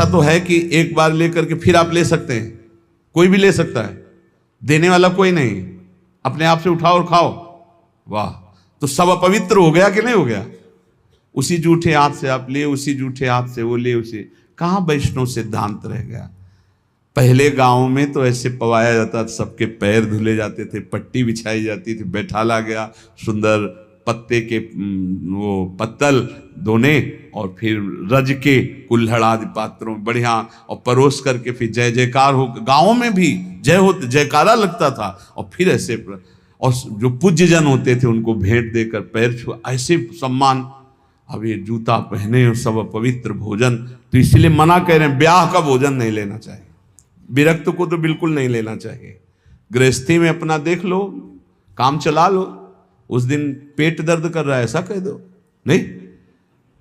ऐसा तो है कि एक बार लेकर के फिर आप ले सकते हैं, कोई भी ले सकता है, देने वाला कोई नहीं, अपने आप से उठाओ और खाओ। वाह, तो सब अपवित्र हो गया कि नहीं हो गया? उसी जूठे हाथ से आप लिए, उसी जूठे हाथ से वो ले, उसे कहाँ वैष्णव सिद्धांत रह गया? पहले गांव में तो ऐसे पवाया जाता था, सबके पैर धुले जाते थे, पट्टी बिछाई जाती थी, बैठाला गया, सुंदर पत्ते के वो पत्तल धोने और फिर रज के कुल्हड़ आदि पात्रों में बढ़िया और परोस करके फिर जय जयकार हो, गाँव में भी जय हो जयकारा लगता था। और फिर ऐसे और जो पूज्य जन होते थे उनको भेंट देकर पैर छू, ऐसे सम्मान। अब ये जूता पहने और सब पवित्र भोजन, तो इसलिए मना कह रहे हैं ब्याह का भोजन नहीं लेना चाहिए, विरक्त को तो बिल्कुल नहीं लेना चाहिए। गृहस्थी में अपना देख लो, काम चला लो, उस दिन पेट दर्द कर रहा है ऐसा कह दो, नहीं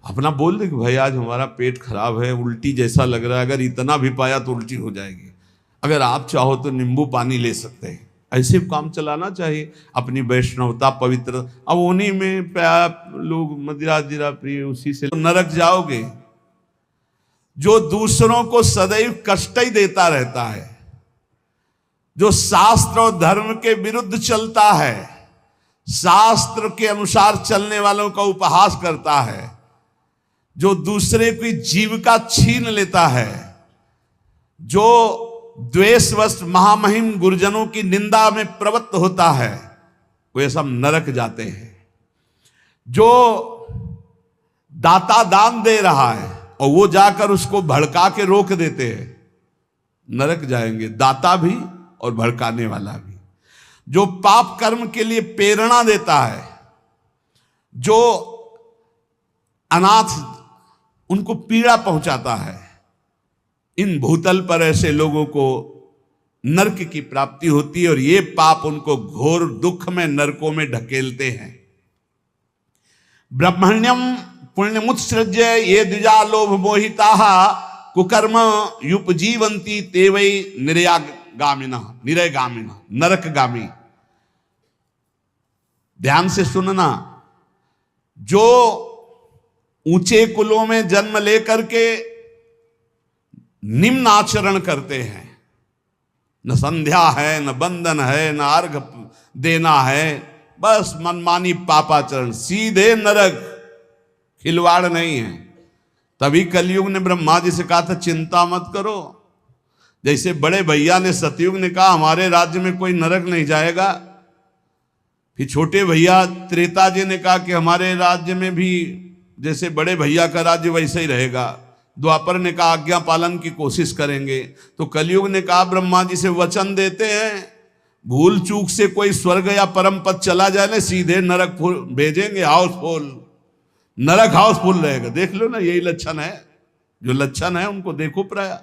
अपना बोल दे कि भाई आज हमारा पेट खराब है, उल्टी जैसा लग रहा है, अगर इतना भी पाया तो उल्टी हो जाएगी, अगर आप चाहो तो नींबू पानी ले सकते हैं, ऐसे काम चलाना चाहिए। अपनी वैष्णवता पवित्र, अब उन्हीं में लोग मदिरा जिरा प्रिय, उसी से नरक जाओगे। जो दूसरों को सदैव कष्ट ही देता रहता है, जो शास्त्र और धर्म के विरुद्ध चलता है, शास्त्र के अनुसार चलने वालों का उपहास करता है, जो दूसरे की जीविका छीन लेता है, जो द्वेषवश महामहिम गुरुजनों की निंदा में प्रवृत्त होता है, वे सब नरक जाते हैं। जो दाता दान दे रहा है और वो जाकर उसको भड़का के रोक देते हैं, नरक जाएंगे, दाता भी और भड़काने वाला भी। जो पाप कर्म के लिए प्रेरणा देता है, जो अनाथ उनको पीड़ा पहुंचाता है, इन भूतल पर ऐसे लोगों को नरक की प्राप्ति होती है और ये पाप उनको घोर दुख में नरकों में ढकेलते हैं। ब्रह्मण्यम पुण्यमुत्सृज्य ये द्विजा लोभ मोहिता कुकर्म युपजीवंती ते वै निरयगामिना नरकगामी। ध्यान से सुनना, जो ऊंचे कुलों में जन्म लेकर के निम्न आचरण करते हैं, न संध्या है, न बंधन है, न अर्घ देना है, बस मनमानी पापाचरण, सीधे नरक, खिलवाड़ नहीं है। तभी कलयुग ने ब्रह्मा जी से कहा था चिंता मत करो। जैसे बड़े भैया ने सतयुग ने कहा हमारे राज्य में कोई नरक नहीं जाएगा, फिर छोटे भैया त्रेता जी ने कहा कि हमारे राज्य में भी जैसे बड़े भैया का राज्य वैसे ही रहेगा। द्वापर ने कहा आज्ञा पालन की कोशिश करेंगे। तो कलयुग ने कहा ब्रह्मा जी से वचन देते हैं, भूल चूक से कोई स्वर्ग या परम पद चला जाए ना, सीधे नरक भेजेंगे, हाउसफुल, नरक हाउसफुल रहेगा। देख लो ना, यही लक्षण है, जो लक्षण है उनको देखो प्राय।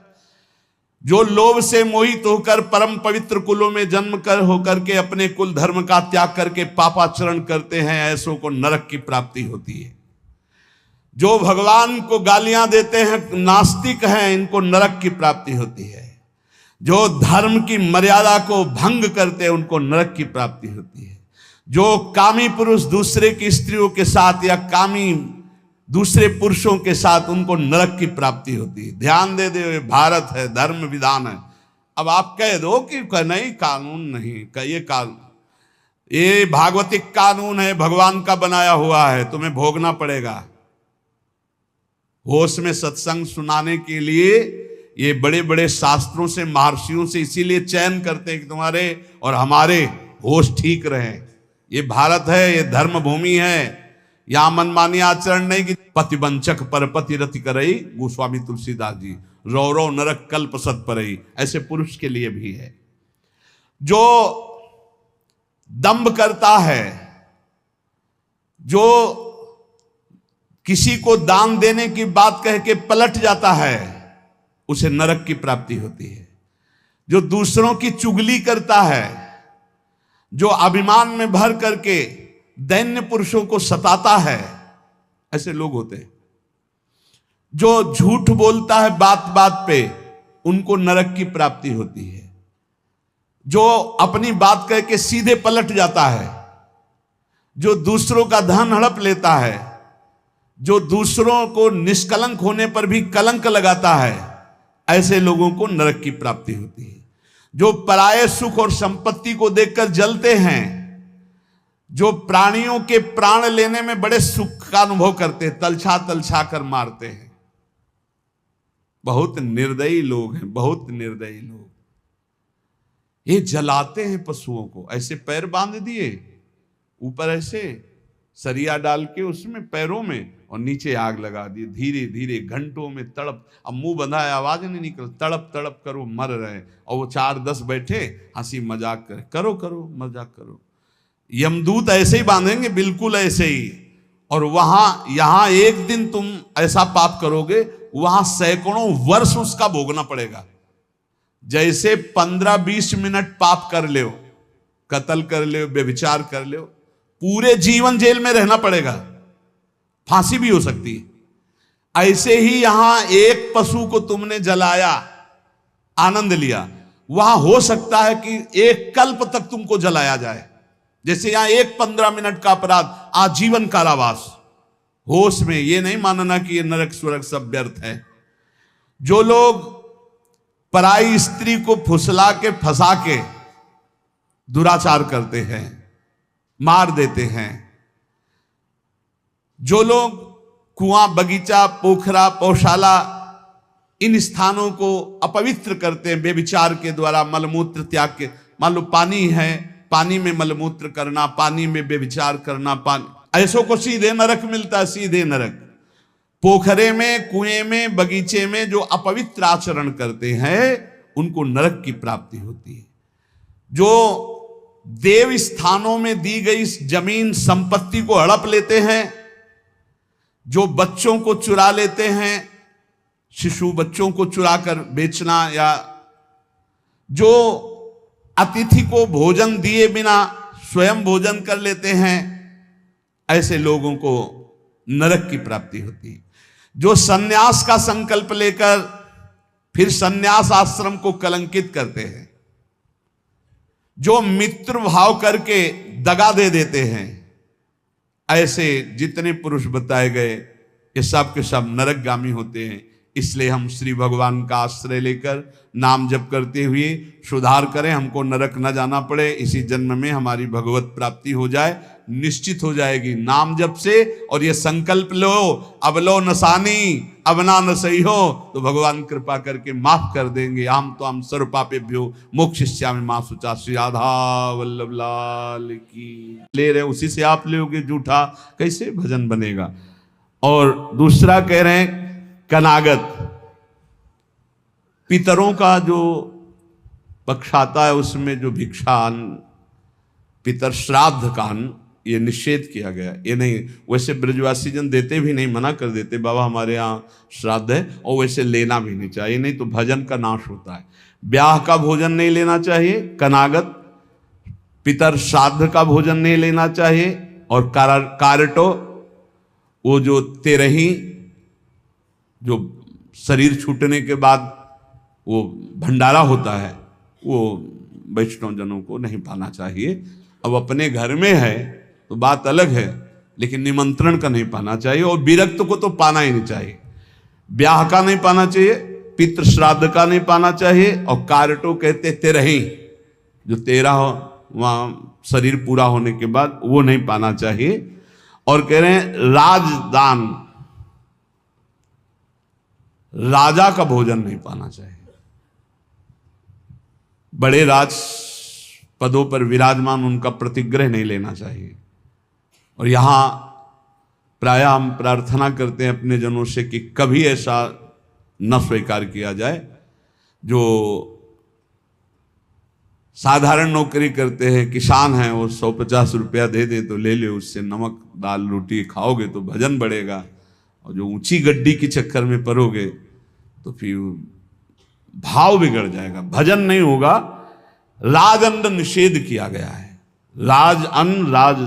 जो लोभ से मोहित होकर परम पवित्र कुलों में जन्म कर होकर के अपने कुल धर्म का त्याग करके पापाचरण करते हैं, ऐसों को नरक की प्राप्ति होती है। जो भगवान को गालियां देते हैं, नास्तिक हैं, इनको नरक की प्राप्ति होती है। जो धर्म की मर्यादा को भंग करते हैं, उनको नरक की प्राप्ति होती है। जो कामी पुरुष दूसरे की स्त्रियों के साथ या कामी दूसरे पुरुषों के साथ, उनको नरक की प्राप्ति होती है। ध्यान दे दे, भारत है, धर्म विधान है। अब आप कह दो कि नहीं कानून नहीं, ये कानून, ये भागवतिक कानून है, भगवान का बनाया हुआ है, तुम्हें भोगना पड़ेगा। होश में सत्संग सुनाने के लिए ये बड़े बड़े शास्त्रों से, महर्षियों से इसीलिए चयन करते हैं कि तुम्हारे और हमारे होश ठीक रहे। ये भारत है, ये धर्म भूमि है, यहां मनमानी आचरण नहीं कि पतिवंचक परपति रति करई, गोस्वामी तुलसीदास जी, रौरव नरक कल्प सत परई, ऐसे पुरुष के लिए भी है। जो दंभ करता है, जो किसी को दान देने की बात कह के पलट जाता है, उसे नरक की प्राप्ति होती है। जो दूसरों की चुगली करता है, जो अभिमान में भर करके दैन्य पुरुषों को सताता है, ऐसे लोग होते हैं। जो झूठ बोलता है बात बात पे, उनको नरक की प्राप्ति होती है। जो अपनी बात कह के सीधे पलट जाता है, जो दूसरों का धन हड़प लेता है, जो दूसरों को निष्कलंक होने पर भी कलंक लगाता है, ऐसे लोगों को नरक की प्राप्ति होती है। जो पराये सुख और संपत्ति को देखकर जलते हैं, जो प्राणियों के प्राण लेने में बड़े सुख का अनुभव करते हैं, तलछा तलछा कर मारते हैं, बहुत निर्दयी लोग हैं, बहुत निर्दयी लोग। ये जलाते हैं पशुओं को, ऐसे पैर बांध दिए, ऊपर ऐसे सरिया डाल के उसमें पैरों में, और नीचे आग लगा दी, धीरे धीरे घंटों में तड़प, अब मुंह बंधा है, आवाज नहीं निकल, तड़प तड़प करो, मर रहे, और वो 4-10 बैठे हंसी मजाक करे, करो करो मजाक करो। यमदूत ऐसे ही बांधेंगे, बिल्कुल ऐसे ही। और वहां यहां एक दिन तुम ऐसा पाप करोगे, वहां सैकड़ों वर्ष उसका भोगना पड़ेगा। जैसे 15-20 मिनट पाप कर ले, कत्ल कर ले, व्यभिचार कर ले, पूरे जीवन जेल में रहना पड़ेगा, फांसी भी हो सकती है। ऐसे ही यहां एक पशु को तुमने जलाया, आनंद लिया, वहां हो सकता है कि एक कल्प तक तुमको जलाया जाए। जैसे यहां एक 15 मिनट का अपराध, आजीवन कारावास। होश में, ये नहीं मानना कि ये नरक स्वर्ग सब व्यर्थ है। जो लोग पराई स्त्री को फुसला के फंसा के दुराचार करते हैं, मार देते हैं, जो लोग कुआं, बगीचा, पोखरा, पौशाला, इन स्थानों को अपवित्र करते हैं व्यभिचार के द्वारा, मलमूत्र त्याग के, मान लो पानी है, पानी में मलमूत्र करना, पानी में व्यभिचार करना, पानी, ऐसों को सीधे नरक मिलता है, सीधे नरक। पोखरे में, कुएं में, बगीचे में जो अपवित्र आचरण करते हैं उनको नरक की प्राप्ति होती है। जो देव स्थानों में दी गई जमीन संपत्ति को हड़प लेते हैं, जो बच्चों को चुरा लेते हैं, शिशु बच्चों को चुरा कर बेचना, या जो अतिथि को भोजन दिए बिना स्वयं भोजन कर लेते हैं, ऐसे लोगों को नरक की प्राप्ति होती है। जो सन्यास का संकल्प लेकर फिर सन्यास आश्रम को कलंकित करते हैं, जो मित्र भाव करके दगा दे देते हैं, ऐसे जितने पुरुष बताए गए ये सब के सब नरकगामी होते हैं। इसलिए हम श्री भगवान का आश्रय लेकर नाम जप करते हुए सुधार करें, हमको नरक न जाना पड़े, इसी जन्म में हमारी भगवत प्राप्ति हो जाए, निश्चित हो जाएगी नाम जप से। और ये संकल्प लो, अब लो नसानी अब ना न सही हो, तो भगवान कृपा करके माफ कर देंगे। हम तो हम सर्व पापेभ्यो मोक्षयिष्यामि मां शुचा। श्री राधा वल्लभ लाल की। ले रहे उसी से आप लोगे जूठा, कैसे भजन बनेगा। और दूसरा कह रहे हैं कनागत, पितरों का जो पक्ष आता है उसमें जो भिक्षान, पितर श्राद्ध कान, ये निषेध किया गया। ये नहीं, वैसे ब्रजवासी जन देते भी नहीं, मना कर देते, बाबा हमारे यहाँ श्राद्ध है, और वैसे लेना भी नहीं चाहिए, नहीं तो भजन का नाश होता है। ब्याह का भोजन नहीं लेना चाहिए, कनागत पितर श्राद्ध का भोजन नहीं लेना चाहिए। और कारटो, वो जो तेरही, जो शरीर छूटने के बाद वो भंडारा होता है, वो वैष्णव जनों को नहीं पाना चाहिए। अब अपने घर में है तो बात अलग है, लेकिन निमंत्रण का नहीं पाना चाहिए। और विरक्त को तो पाना ही नहीं चाहिए, ब्याह का नहीं पाना चाहिए, पितृ श्राद्ध का नहीं पाना चाहिए। और कारटो कहते तेरही, जो 13 हो वहां शरीर पूरा होने के बाद, वो नहीं पाना चाहिए। और कह रहे हैं राजदान, राजा का भोजन नहीं पाना चाहिए, बड़े राज पदों पर विराजमान उनका प्रतिग्रह नहीं लेना चाहिए। और यहां प्राय हम प्रार्थना करते हैं अपने जनों से कि कभी ऐसा न स्वीकार किया जाए। जो साधारण नौकरी करते हैं, किसान हैं, वो 150 रुपया दे दे तो ले ले, उससे नमक दाल रोटी खाओगे तो भजन बढ़ेगा। और जो ऊंची गड्डी के चक्कर में पड़ोगे तो फिर भाव बिगड़ जाएगा, भजन नहीं होगा। राजअन्न निषेध किया गया है, राजअन्न, राज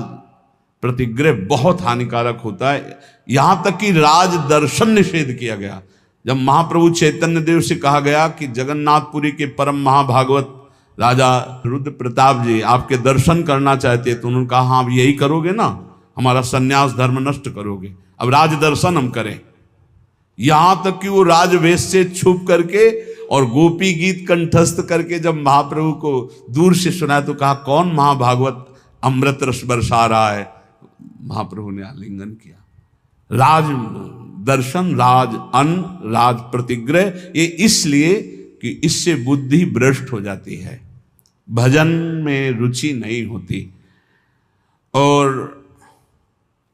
प्रतिग्रह बहुत हानिकारक होता है। यहां तक कि राज दर्शन निषेध किया गया। जब महाप्रभु चैतन्य देव से कहा गया कि जगन्नाथपुरी के परम महाभागवत राजा रुद्र प्रताप जी आपके दर्शन करना चाहते, तो उन्होंने कहा हाँ, यही करोगे ना, हमारा सन्यास धर्म नष्ट करोगे, अब राज दर्शन हम करें। यहां तक कि वो राजवेश से छुप करके और गोपी गीत कंठस्थ करके जब महाप्रभु को दूर से सुना तो कहा कौन महाभागवत अमृत रस बरसा रहा है। महाप्रभु ने आलिंगन किया। राज दर्शन, राज अन्न, राज प्रतिग्रह, ये इसलिए कि इससे बुद्धि भ्रष्ट हो जाती है, भजन में रुचि नहीं होती। और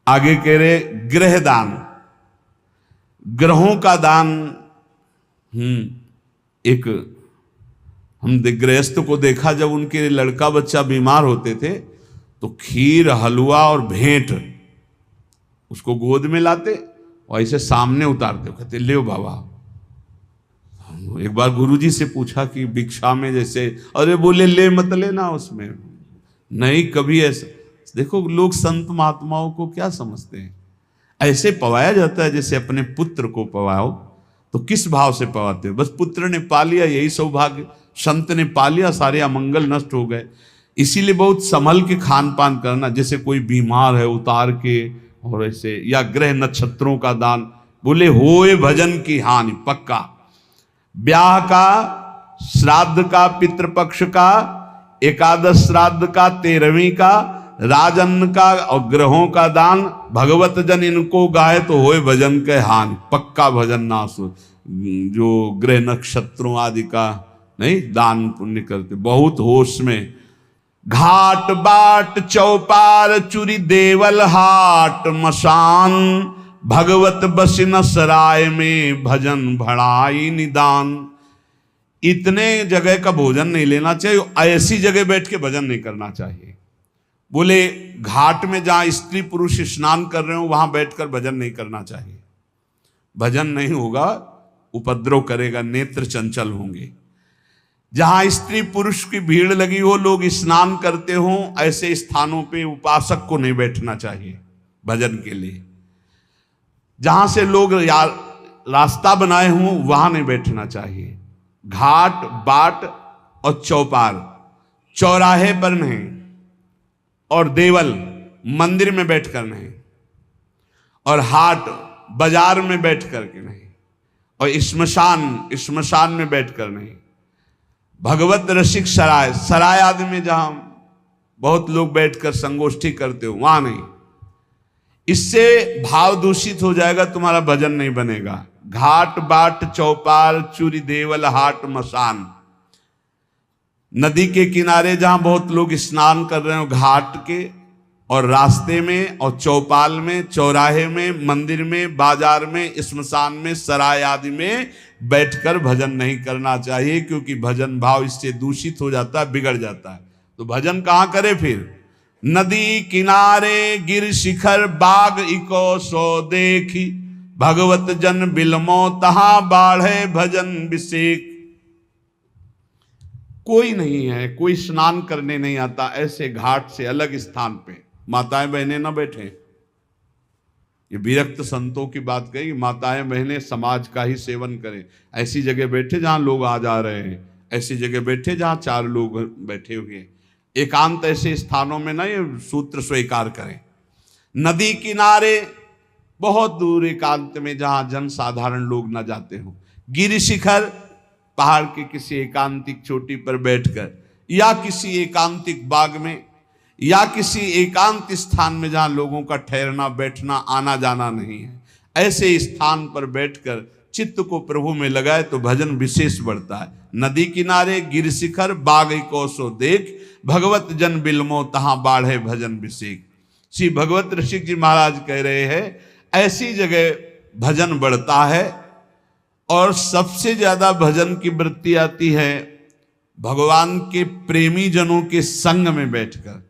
आगे कह रहे गृह दान, ग्रहों का दान। एक हम गृहस्थ को देखा, जब उनके लड़का बच्चा बीमार होते थे तो खीर, हलवा और भेंट उसको गोद में लाते और ऐसे सामने उतारते, कहते ले बाबा। एक बार गुरुजी से पूछा कि भिक्षा में जैसे, अरे बोले ले मत लेना उसमें, नहीं कभी ऐसा। देखो लोग संत महात्माओं को क्या समझते हैं, ऐसे पवाया जाता है जैसे अपने पुत्र को पवाओ। तो किस भाव से पवाते हो? बस पुत्र ने पा लिया यही सौभाग्य, संत ने पा लिया सारे अमंगल नष्ट हो गए। इसीलिए बहुत संभल के खान पान करना, जैसे कोई बीमार है उतार के, और ऐसे, या ग्रह नक्षत्रों का दान। बोले होए भजन की हानि, पक्का। ब्याह का, श्राद्ध का, पितृपक्ष का, एकादश श्राद्ध का, 13वीं का, राजन्न का और ग्रहों का दान, भगवत जन इनको गाए तो होए भजन के हानि, पक्का भजन नाश। जो ग्रह नक्षत्रों आदि का नहीं दान पुण्य करते, बहुत होश में। घाट बाट चौपार चुरी देवल हाट मसान, भगवत बसिन सराय में भजन भड़ाई निदान। इतने जगह का भोजन नहीं लेना चाहिए, ऐसी जगह बैठ के भजन नहीं करना चाहिए। बोले घाट में जहां स्त्री पुरुष स्नान कर रहे हो वहां बैठकर भजन नहीं करना चाहिए। भजन नहीं होगा, उपद्रव करेगा, नेत्र चंचल होंगे। जहां स्त्री पुरुष की भीड़ लगी हो, लोग स्नान करते हो, ऐसे स्थानों पे उपासक को नहीं बैठना चाहिए भजन के लिए। जहां से लोग रास्ता बनाए हों वहां नहीं बैठना चाहिए। घाट बाट और चौपार, चौराहे पर नहीं, और देवल मंदिर में बैठकर नहीं, और हाट बाजार में बैठ करके नहीं, और श्मशान में बैठकर नहीं। भगवत रसिक सराय, सराय आदि में जहां बहुत लोग बैठकर संगोष्ठी करते हो वहां नहीं। इससे भाव दूषित हो जाएगा, तुम्हारा भजन नहीं बनेगा। घाट बाट चौपाल चूरी देवल हाट मसान, नदी के किनारे जहां बहुत लोग स्नान कर रहे हो, घाट के और रास्ते में और चौपाल में, चौराहे में, मंदिर में, बाजार में, श्मशान में, सराय आदि में बैठकर भजन नहीं करना चाहिए, क्योंकि भजन भाव इससे दूषित हो जाता है, बिगड़ जाता है। तो भजन कहाँ करे फिर? नदी किनारे गिर शिखर बाग इको सो देखी, भगवत जन बिलमो तहां बाढ़े भजन विषेक। कोई नहीं है, कोई स्नान करने नहीं आता, ऐसे घाट से अलग स्थान पे माताएं बहनें न बैठे। ये विरक्त संतों की बात कही, माताएं बहनें समाज का ही सेवन करें। ऐसी जगह बैठे जहां लोग आ जा रहे हैं, ऐसी जगह बैठे जहां 4 लोग बैठे हुए हैं। एकांत ऐसे स्थानों में ना ये सूत्र स्वीकार करें। नदी किनारे बहुत दूर एकांत में जहां जन साधारण लोग न जाते हो, गिरि शिखर पहाड़ के किसी एकांतिक चोटी पर बैठकर, या किसी एकांतिक बाग में, या किसी एकांत स्थान में जहां लोगों का ठहरना बैठना आना जाना नहीं है, ऐसे स्थान पर बैठकर चित्त को प्रभु में लगाए तो भजन विशेष बढ़ता है। नदी किनारे गिर शिखर बाग को सो देख, भगवत जन बिलमो तहां बाढ़े भजन विशेष। श्री भगवत ऋषिक जी महाराज कह रहे हैं ऐसी जगह भजन बढ़ता है। और सबसे ज्यादा भजन की वृत्ति आती है भगवान के प्रेमी जनों के संग में बैठकर।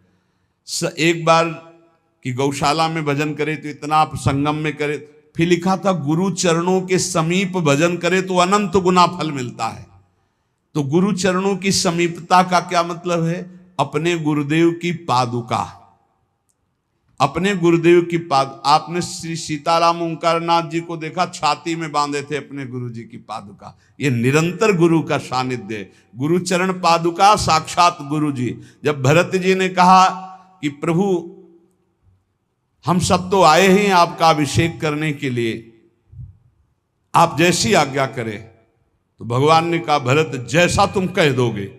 एक बार की गौशाला में भजन करे तो इतना संगम में करे, फिर लिखा था गुरु चरणों के समीप भजन करे तो अनंत गुना फल मिलता है। तो गुरु चरणों की समीपता का क्या मतलब है? अपने गुरुदेव की पादुका, अपने गुरुदेव की आपने श्री सीताराम ओंकारनाथ जी को देखा, छाती में बांधे थे अपने गुरु जी की पादुका। ये निरंतर गुरु का सानिध्य है। गुरु चरण पादुका साक्षात गुरु जी। जब भरत जी ने कहा कि प्रभु हम सब तो आए हैं आपका अभिषेक करने के लिए, आप जैसी आज्ञा करें, तो भगवान ने कहा भरत जैसा तुम कह दोगे।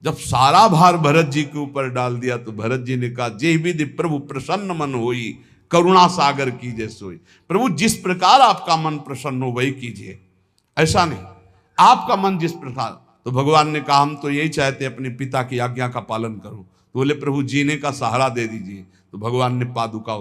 जब सारा भार भरत जी के ऊपर डाल दिया तो भरत जी ने कहा जे विधि प्रभु प्रसन्न मन होई, करुणा सागर कीजिए सोई। प्रभु जिस प्रकार आपका मन प्रसन्न हो वही कीजिए, ऐसा नहीं आपका मन जिस प्रकार। तो भगवान ने कहा हम तो यही चाहते अपने पिता की आज्ञा का पालन करूं। तो बोले प्रभु जीने का सहारा दे दीजिए। तो भगवान ने पादुका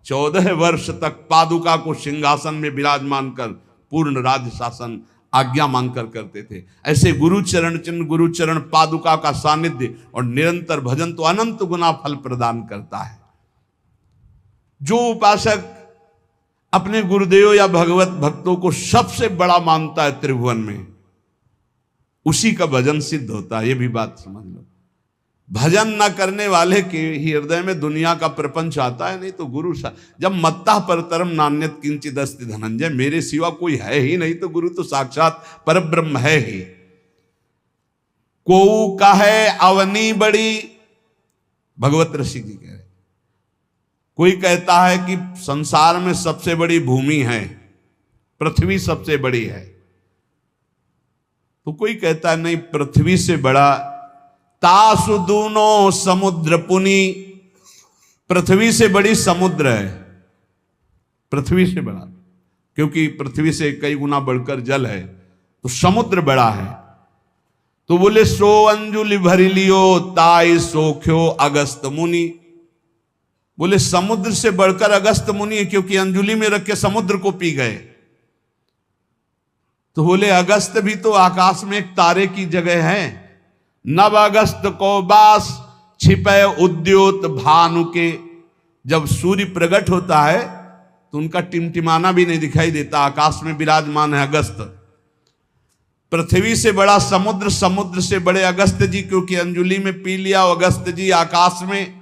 14 वर्ष तक पादुका को सिंहासन में विराजमान कर पूर्ण राज्य शासन आज्ञा मांगकर करते थे। ऐसे गुरुचरण चिन्ह गुरुचरण पादुका का सानिध्य और निरंतर भजन तो अनंत गुना फल प्रदान करता है। जो उपासक अपने गुरुदेव या भगवत भक्तों को सबसे बड़ा मानता है त्रिभुवन में, उसी का भजन सिद्ध होता है। ये भी बात समझ लो। भजन न करने वाले के हृदय में दुनिया का प्रपंच आता है। नहीं तो गुरु जब मत्ता परतरम नान्यत किंचित अस्ति धनंजय, मेरे सिवा कोई है ही नहीं, तो गुरु तो साक्षात परब्रह्म है ही। को कहे अवनी बड़ी, भगवत ऋषि जी कह रहे, कोई कहता है कि संसार में सबसे बड़ी भूमि है, पृथ्वी सबसे बड़ी है। तो कोई कहता है नहीं, पृथ्वी से बड़ा तासु दूनो समुद्र पुनी, पृथ्वी से बड़ी समुद्र है, पृथ्वी से बड़ा, क्योंकि पृथ्वी से कई गुना बढ़कर जल है, तो समुद्र बड़ा है। तो बोले सो अंजुलि भरी लियो ताई सोख्यो अगस्त मुनि, बोले समुद्र से बढ़कर अगस्त मुनि है, क्योंकि अंजुलि में रख के समुद्र को पी गए। तो बोले अगस्त भी तो आकाश में एक तारे की जगह है। नव अगस्त को बास छिपे उद्योत भानु के, जब सूर्य प्रकट होता है तो उनका टिमटिमाना भी नहीं दिखाई देता, आकाश में विराजमान है अगस्त। पृथ्वी से बड़ा समुद्र, समुद्र से बड़े अगस्त जी, क्योंकि अंजुलि में पी लिया अगस्त जी आकाश में।